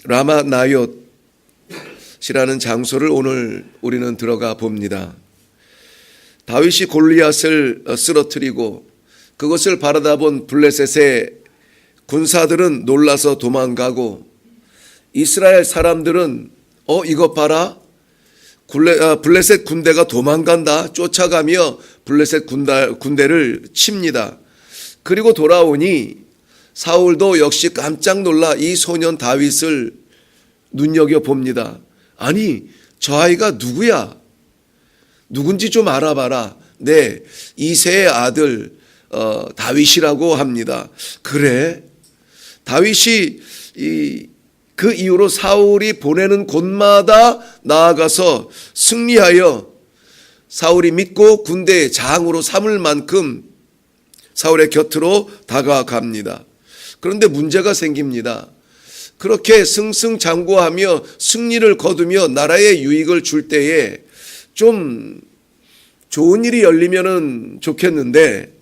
라마 나옅이라는 장소를 오늘 우리는 들어가 봅니다. 다윗이 골리앗을 쓰러뜨리고 그것을 바라다본 블레셋의 군사들은 놀라서 도망가고, 이스라엘 사람들은 이것 봐라, 블레셋 군대가 도망간다, 쫓아가며 블레셋 군대를 칩니다. 그리고 돌아오니 사울도 역시 깜짝 놀라 이 소년 다윗을 눈여겨봅니다. 아니, 저 아이가 누구야? 누군지 좀 알아봐라. 네, 이새의 아들 다윗이라고 합니다. 그래, 다윗이 그 이후로 사울이 보내는 곳마다 나아가서 승리하여 사울이 믿고 군대의 장으로 삼을 만큼 사울의 곁으로 다가갑니다. 그런데 문제가 생깁니다. 그렇게 승승장구하며 승리를 거두며 나라에 유익을 줄 때에 좀 좋은 일이 열리면은 좋겠는데,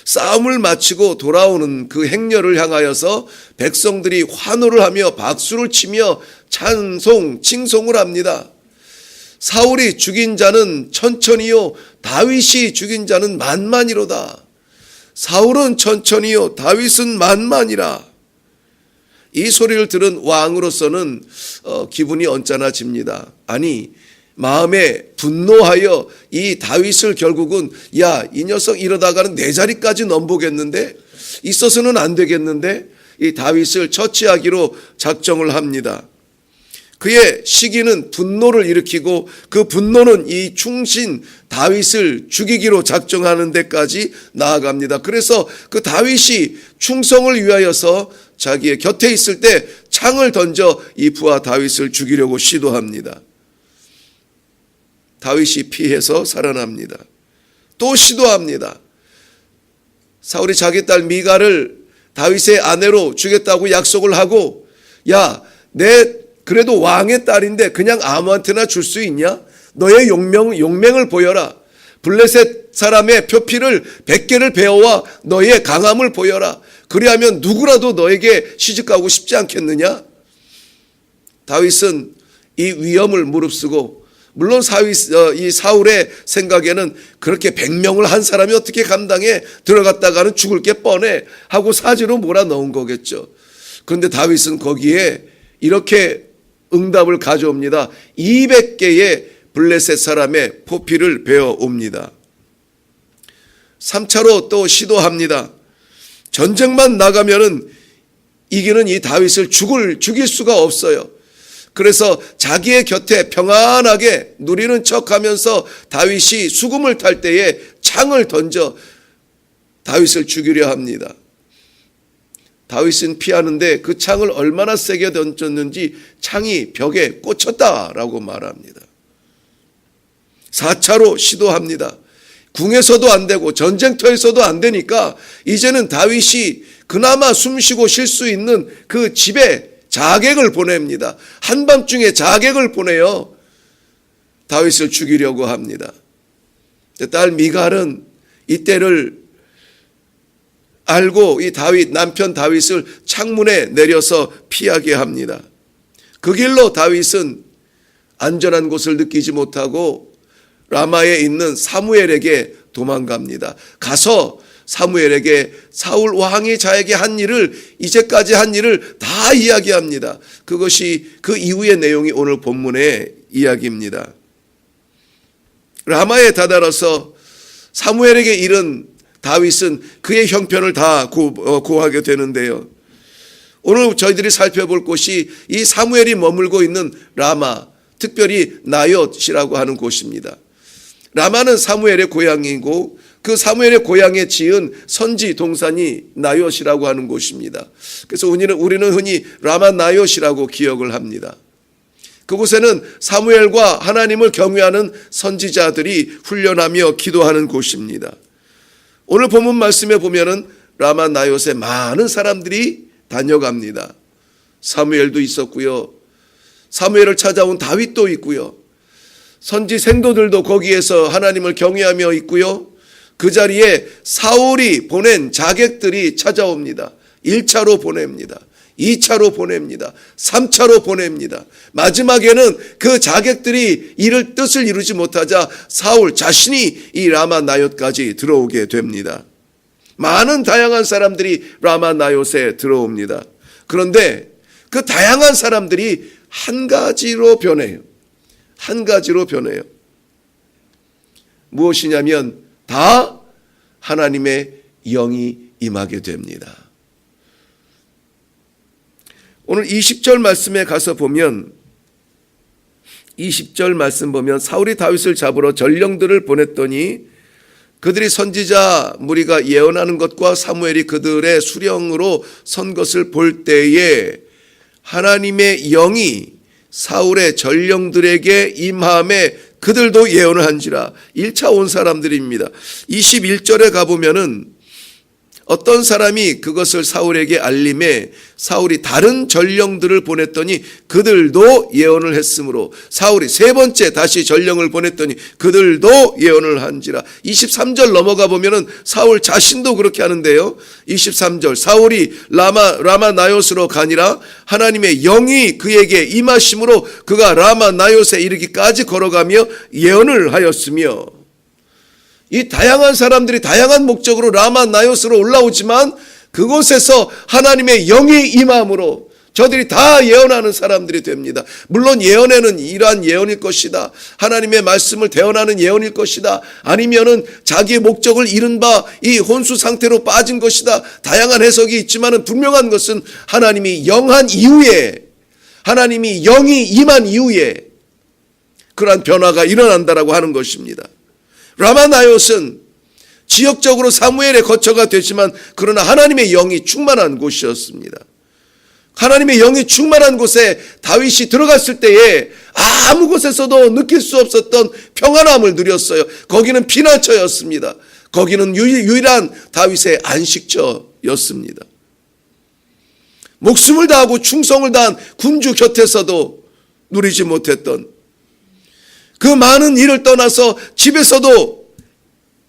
싸움을 마치고 돌아오는 그 행렬을 향하여서 백성들이 환호를 하며 박수를 치며 찬송, 칭송을 합니다. 사울이 죽인 자는 천천히요, 다윗이 죽인 자는 만만이로다. 사울은 천천히요, 다윗은 만만이라. 이 소리를 들은 왕으로서는 기분이 언짢아집니다. 아니, 마음에 분노하여 이 다윗을 결국은, 야, 이 녀석 이러다가는 내 자리까지 넘보겠는데, 있어서는 안 되겠는데, 이 다윗을 처치하기로 작정을 합니다. 그의 시기는 분노를 일으키고, 그 분노는 이 충신 다윗을 죽이기로 작정하는 데까지 나아갑니다. 그래서 그 다윗이 충성을 위하여서 자기의 곁에 있을 때 창을 던져 이 부하 다윗을 죽이려고 시도합니다. 다윗이 피해서 살아납니다. 또 시도합니다. 사울이 자기 딸 미갈을 다윗의 아내로 주겠다고 약속을 하고, 야, 내 그래도 왕의 딸인데 그냥 아무한테나 줄 수 있냐? 너의 용맹을 보여라. 블레셋 사람의 표피를 100개를 베어와 너의 강함을 보여라. 그리하면 누구라도 너에게 시집가고 싶지 않겠느냐? 다윗은 이 위험을 무릅쓰고, 물론 이 사울의 생각에는 그렇게 100명을 한 사람이 어떻게 감당해, 들어갔다가는 죽을 게 뻔해 하고 사지로 몰아넣은 거겠죠. 그런데 다윗은 거기에 이렇게 응답을 가져옵니다. 200개의 블레셋 사람의 포피를 베어옵니다. 3차로 또 시도합니다. 전쟁만 나가면은 이기는 이 다윗을 죽일 수가 없어요. 그래서 자기의 곁에 평안하게 누리는 척하면서 다윗이 수금을 탈 때에 창을 던져 다윗을 죽이려 합니다. 다윗은 피하는데 그 창을 얼마나 세게 던졌는지 창이 벽에 꽂혔다라고 말합니다. 4차로 시도합니다. 궁에서도 안 되고 전쟁터에서도 안 되니까 이제는 다윗이 그나마 숨쉬고 쉴 수 있는 그 집에 자객을 보냅니다. 한밤중에 자객을 보내요. 다윗을 죽이려고 합니다. 딸 미갈은 이때를 알고 이 남편 다윗을 창문에 내려서 피하게 합니다. 그 길로 다윗은 안전한 곳을 느끼지 못하고 라마에 있는 사무엘에게 도망갑니다. 가서 사무엘에게 사울 왕이 자에게 한 일을, 이제까지 한 일을 다 이야기합니다. 그것이 그 이후의 내용이 오늘 본문의 이야기입니다. 라마에 다다라서 사무엘에게 이른 다윗은 그의 형편을 다 고하게 되는데요. 오늘 저희들이 살펴볼 곳이 이 사무엘이 머물고 있는 라마, 특별히 나옅이라고 하는 곳입니다. 라마는 사무엘의 고향이고 그 사무엘의 고향에 지은 선지 동산이 나옅이라고 하는 곳입니다. 그래서 우리는 흔히 라마 나옅이라고 기억을 합니다. 그곳에는 사무엘과 하나님을 경외하는 선지자들이 훈련하며 기도하는 곳입니다. 오늘 본문 말씀에 보면은 라마 나옅에 많은 사람들이 다녀갑니다. 사무엘도 있었고요. 사무엘을 찾아온 다윗도 있고요. 선지 생도들도 거기에서 하나님을 경외하며 있고요. 그 자리에 사울이 보낸 자객들이 찾아옵니다. 1차로 보냅니다. 2차로 보냅니다. 3차로 보냅니다. 마지막에는 그 자객들이 이를 뜻을 이루지 못하자 사울 자신이 이 라마 나옅까지 들어오게 됩니다. 많은 다양한 사람들이 라마 나옅에 들어옵니다. 그런데 그 다양한 사람들이 한 가지로 변해요. 한 가지로 변해요. 무엇이냐면 다 하나님의 영이 임하게 됩니다. 오늘 20절 말씀에 가서 보면 20절 말씀 보면 사울이 다윗을 잡으러 전령들을 보냈더니 그들이 선지자 무리가 예언하는 것과 사무엘이 그들의 수령으로 선 것을 볼 때에 하나님의 영이 사울의 전령들에게 임함에 그들도 예언을 한지라. 1차 온 사람들입니다. 21절에 가보면은 어떤 사람이 그것을 사울에게 알림해 사울이 다른 전령들을 보냈더니 그들도 예언을 했으므로 사울이 세 번째 다시 전령을 보냈더니 그들도 예언을 한지라. 23절 넘어가 보면은 사울 자신도 그렇게 하는데요. 23절 사울이 라마 나옅으로 가니라 하나님의 영이 그에게 임하심으로 그가 라마 나옅에 이르기까지 걸어가며 예언을 하였으며. 이 다양한 사람들이 다양한 목적으로 라마 나옅으로 올라오지만 그곳에서 하나님의 영이 임함으로 저들이 다 예언하는 사람들이 됩니다. 물론 예언에는 이러한 예언일 것이다, 하나님의 말씀을 대언하는 예언일 것이다, 아니면은 자기의 목적을 잃은 바 이 혼수 상태로 빠진 것이다, 다양한 해석이 있지만은 분명한 것은 하나님이 영한 이후에, 하나님이 영이 임한 이후에 그러한 변화가 일어난다라고 하는 것입니다. 라마 나옅은 지역적으로 사무엘의 거처가 되지만 그러나 하나님의 영이 충만한 곳이었습니다. 하나님의 영이 충만한 곳에 다윗이 들어갔을 때에 아무 곳에서도 느낄 수 없었던 평안함을 누렸어요. 거기는 피난처였습니다. 거기는 유일한 다윗의 안식처였습니다. 목숨을 다하고 충성을 다한 군주 곁에서도 누리지 못했던, 그 많은 일을 떠나서 집에서도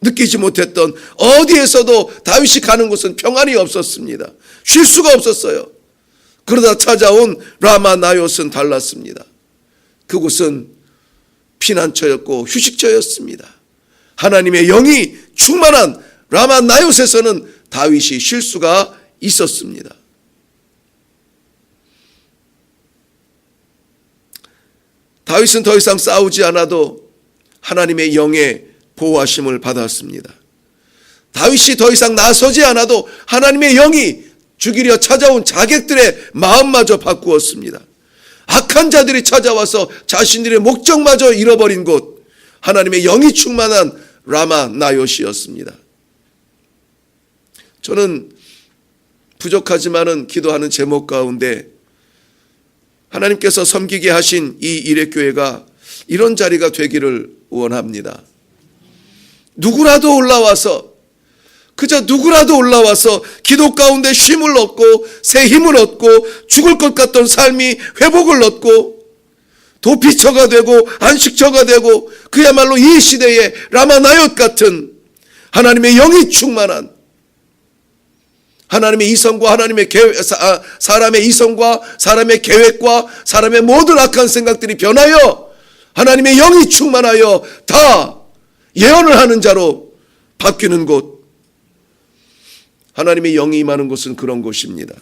느끼지 못했던, 어디에서도 다윗이 가는 곳은 평안이 없었습니다. 쉴 수가 없었어요. 그러다 찾아온 라마 나옅은 달랐습니다. 그곳은 피난처였고 휴식처였습니다. 하나님의 영이 충만한 라마 나옅에서는 다윗이 쉴 수가 있었습니다. 다윗은 더 이상 싸우지 않아도 하나님의 영의 보호하심을 받았습니다. 다윗이 더 이상 나서지 않아도 하나님의 영이 죽이려 찾아온 자객들의 마음마저 바꾸었습니다. 악한 자들이 찾아와서 자신들의 목적마저 잃어버린 곳, 하나님의 영이 충만한 라마 나옅이었습니다. 저는 부족하지만은 기도하는 제목 가운데 하나님께서 섬기게 하신 이 일회교회가 이런 자리가 되기를 원합니다. 누구라도 올라와서, 그저 누구라도 올라와서 기도 가운데 쉼을 얻고 새 힘을 얻고 죽을 것 같던 삶이 회복을 얻고 도피처가 되고 안식처가 되고 그야말로 이 시대의 라마 나옅 같은 하나님의 영이 충만한, 하나님의 이성과 하나님의 계획, 사람의 이성과 사람의 계획과 사람의 모든 악한 생각들이 변하여 하나님의 영이 충만하여 다 예언을 하는 자로 바뀌는 곳, 하나님의 영이 임하는 곳은 그런 곳입니다.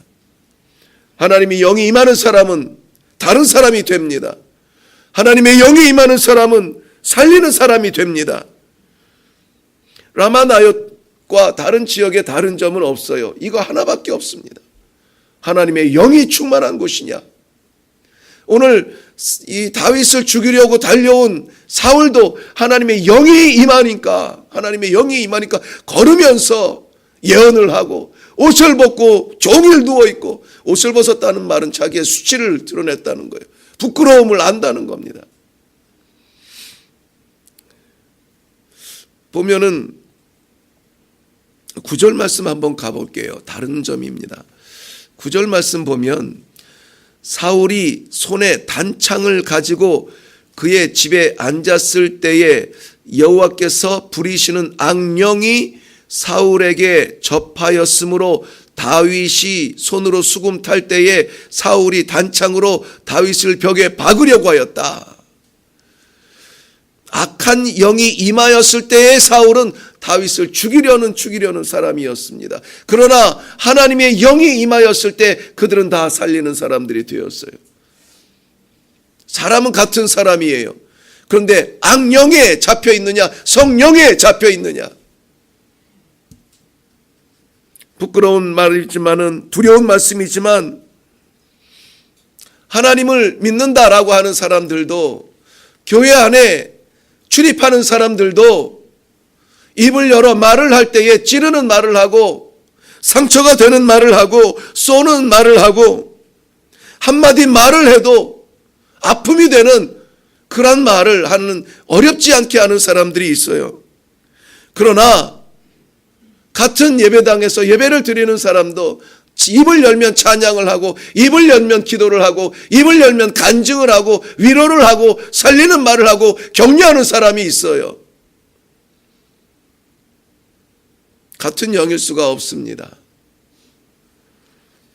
하나님의 영이 임하는 사람은 다른 사람이 됩니다. 하나님의 영이 임하는 사람은 살리는 사람이 됩니다. 라마 나옅과 다른 지역에 다른 점은 없어요. 이거 하나밖에 없습니다. 하나님의 영이 충만한 곳이냐. 오늘 이 다윗을 죽이려고 달려온 사울도 하나님의 영이 임하니까, 하나님의 영이 임하니까 걸으면서 예언을 하고 옷을 벗고 종일 누워있고, 옷을 벗었다는 말은 자기의 수치를 드러냈다는 거예요. 부끄러움을 안다는 겁니다. 보면은 9절 말씀 한번 가볼게요. 다른 점입니다. 9절 말씀 보면 사울이 손에 단창을 가지고 그의 집에 앉았을 때에 여호와께서 부리시는 악령이 사울에게 접하였으므로 다윗이 손으로 수금 탈 때에 사울이 단창으로 다윗을 벽에 박으려고 하였다. 악한 영이 임하였을 때에 사울은 다윗을 죽이려는 사람이었습니다. 그러나 하나님의 영이 임하였을 때 그들은 다 살리는 사람들이 되었어요. 사람은 같은 사람이에요. 그런데 악령에 잡혀 있느냐, 성령에 잡혀 있느냐. 부끄러운 말이지만은, 두려운 말씀이지만, 하나님을 믿는다라고 하는 사람들도, 교회 안에 출입하는 사람들도 입을 열어 말을 할 때에 찌르는 말을 하고, 상처가 되는 말을 하고, 쏘는 말을 하고, 한마디 말을 해도 아픔이 되는 그런 말을 하는, 어렵지 않게 하는 사람들이 있어요. 그러나 같은 예배당에서 예배를 드리는 사람도 입을 열면 찬양을 하고, 입을 열면 기도를 하고, 입을 열면 간증을 하고, 위로를 하고, 살리는 말을 하고, 격려하는 사람이 있어요. 같은 영일 수가 없습니다.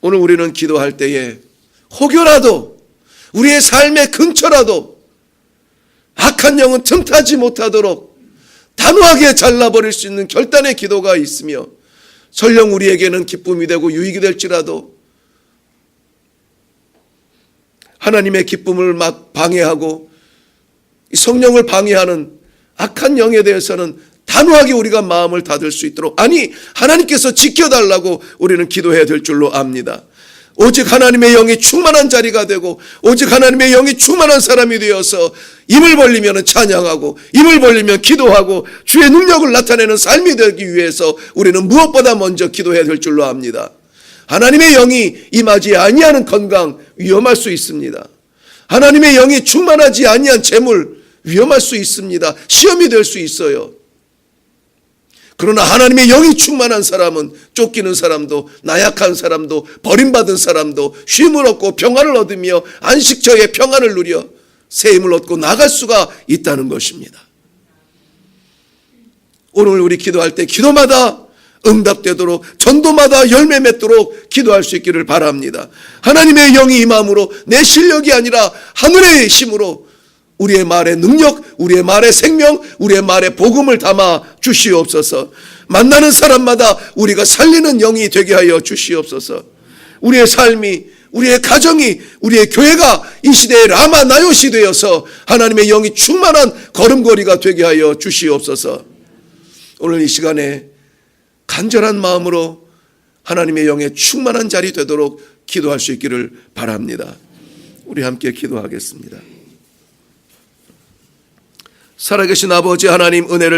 오늘 우리는 기도할 때에 혹여라도 우리의 삶의 근처라도 악한 영은 틈타지 못하도록 단호하게 잘라버릴 수 있는 결단의 기도가 있으며, 설령 우리에게는 기쁨이 되고 유익이 될지라도 하나님의 기쁨을 막 방해하고 성령을 방해하는 악한 영에 대해서는 단호하게 우리가 마음을 닫을 수 있도록, 아니 하나님께서 지켜달라고 우리는 기도해야 될 줄로 압니다. 오직 하나님의 영이 충만한 자리가 되고, 오직 하나님의 영이 충만한 사람이 되어서 입을 벌리면 찬양하고, 입을 벌리면 기도하고, 주의 능력을 나타내는 삶이 되기 위해서 우리는 무엇보다 먼저 기도해야 될 줄로 압니다. 하나님의 영이 임하지 아니하는 건강 위험할 수 있습니다. 하나님의 영이 충만하지 아니한 재물 위험할 수 있습니다. 시험이 될 수 있어요. 그러나 하나님의 영이 충만한 사람은 쫓기는 사람도, 나약한 사람도, 버림받은 사람도 쉼을 얻고 평안을 얻으며 안식처의 평안을 누려 새 힘을 얻고 나갈 수가 있다는 것입니다. 오늘 우리 기도할 때 기도마다 응답되도록, 전도마다 열매 맺도록 기도할 수 있기를 바랍니다. 하나님의 영이 임함으로 내 실력이 아니라 하늘의 힘으로 우리의 말의 능력, 우리의 말의 생명, 우리의 말의 복음을 담아 주시옵소서. 만나는 사람마다 우리가 살리는 영이 되게 하여 주시옵소서. 우리의 삶이, 우리의 가정이, 우리의 교회가 이 시대의 라마 나요시 되어서 하나님의 영이 충만한 걸음걸이가 되게 하여 주시옵소서. 오늘 이 시간에 간절한 마음으로 하나님의 영의 충만한 자리 되도록 기도할 수 있기를 바랍니다. 우리 함께 기도하겠습니다. 살아계신 아버지 하나님, 은혜를